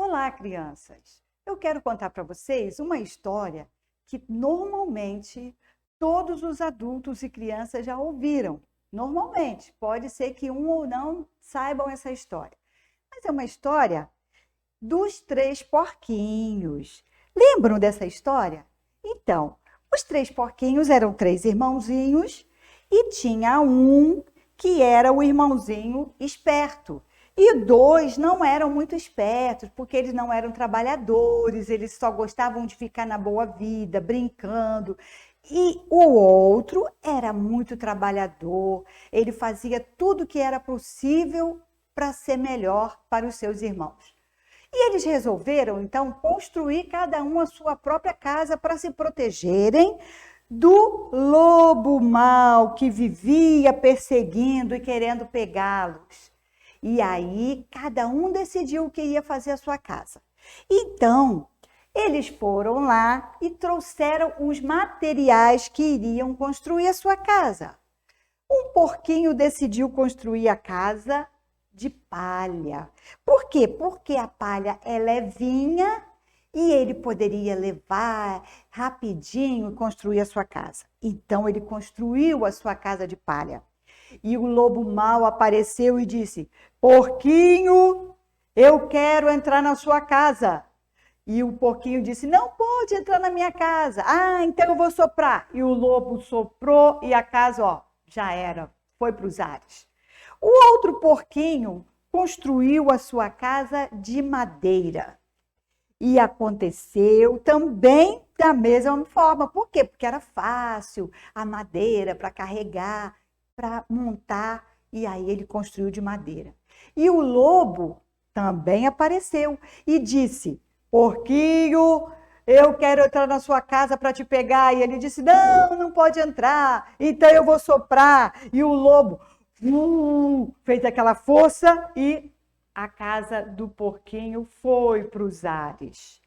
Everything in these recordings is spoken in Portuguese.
Olá, crianças! Eu quero contar para vocês uma história que normalmente todos os adultos e crianças já ouviram. Normalmente, pode ser que um ou não saibam essa história. Mas é uma história dos três porquinhos. Lembram dessa história? Então, os três porquinhos eram três irmãozinhos e tinha um que era o irmãozinho esperto. E dois não eram muito espertos, porque eles não eram trabalhadores, eles só gostavam de ficar na boa vida, brincando. E o outro era muito trabalhador, ele fazia tudo que era possível para ser melhor para os seus irmãos. E eles resolveram, então, construir cada um a sua própria casa para se protegerem do lobo mau que vivia perseguindo e querendo pegá-los. E aí, cada um decidiu o que ia fazer a sua casa. Então, eles foram lá e trouxeram os materiais que iriam construir a sua casa. Um porquinho decidiu construir a casa de palha. Por quê? Porque a palha é levinha e ele poderia levar rapidinho e construir a sua casa. Então, ele construiu a sua casa de palha. E o lobo mau apareceu e disse: porquinho, eu quero entrar na sua casa. E o porquinho disse: não pode entrar na minha casa. Ah, então eu vou soprar. E o lobo soprou e a casa, ó, já era, foi para os ares. O outro porquinho construiu a sua casa de madeira. E aconteceu também da mesma forma. Por quê? Porque era fácil, a madeira para carregar, para montar, e aí ele construiu de madeira. E o lobo também apareceu e disse: porquinho, eu quero entrar na sua casa para te pegar. E ele disse: não, não pode entrar, então eu vou soprar. E o lobo fez aquela força e a casa do porquinho foi para os ares.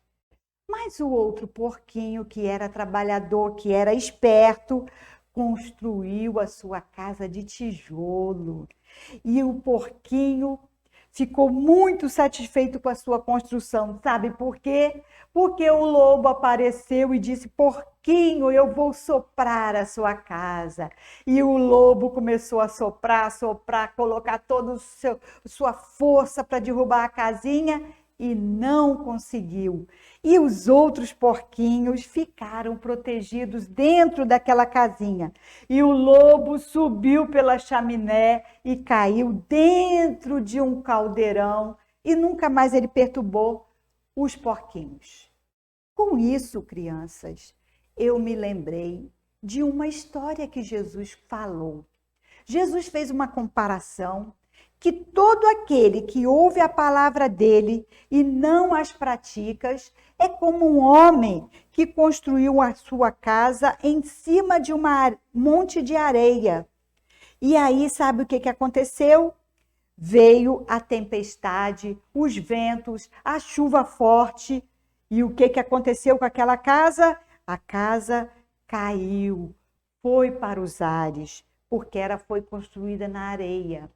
Mas o outro porquinho, que era trabalhador, que era esperto, construiu a sua casa de tijolo. E o porquinho ficou muito satisfeito com a sua construção. Sabe por quê? Porque o lobo apareceu e disse: porquinho, eu vou soprar a sua casa. E o lobo começou a soprar, colocar toda a sua força para derrubar a casinha e não conseguiu. E os outros porquinhos ficaram protegidos dentro daquela casinha. E o lobo subiu pela chaminé e caiu dentro de um caldeirão e nunca mais ele perturbou os porquinhos. Com isso, crianças, eu me lembrei de uma história que Jesus falou. Jesus fez uma comparação que todo aquele que ouve a palavra dele e não as pratica é como um homem que construiu a sua casa em cima de um monte de areia. E aí, sabe o que aconteceu? Veio a tempestade, os ventos, a chuva forte. E o que aconteceu com aquela casa? A casa caiu, foi para os ares, porque ela foi construída na areia.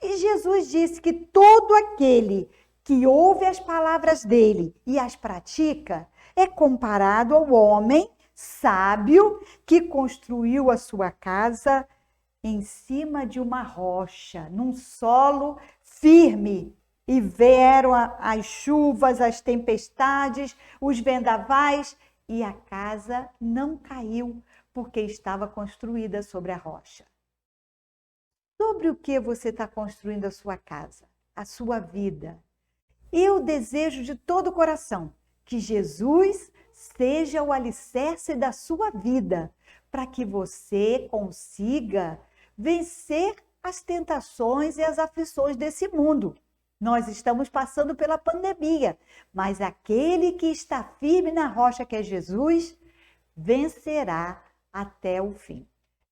E Jesus disse que todo aquele que ouve as palavras dele e as pratica é comparado ao homem sábio que construiu a sua casa em cima de uma rocha, num solo firme. E vieram as chuvas, as tempestades, os vendavais, e a casa não caiu, porque estava construída sobre a rocha. Sobre o que você está construindo a sua casa, a sua vida? Eu desejo de todo o coração que Jesus seja o alicerce da sua vida, para que você consiga vencer as tentações e as aflições desse mundo. Nós estamos passando pela pandemia, mas aquele que está firme na rocha, que é Jesus, vencerá até o fim.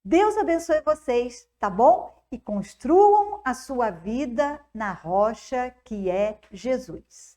Deus abençoe vocês, tá bom? E construam a sua vida na rocha que é Jesus.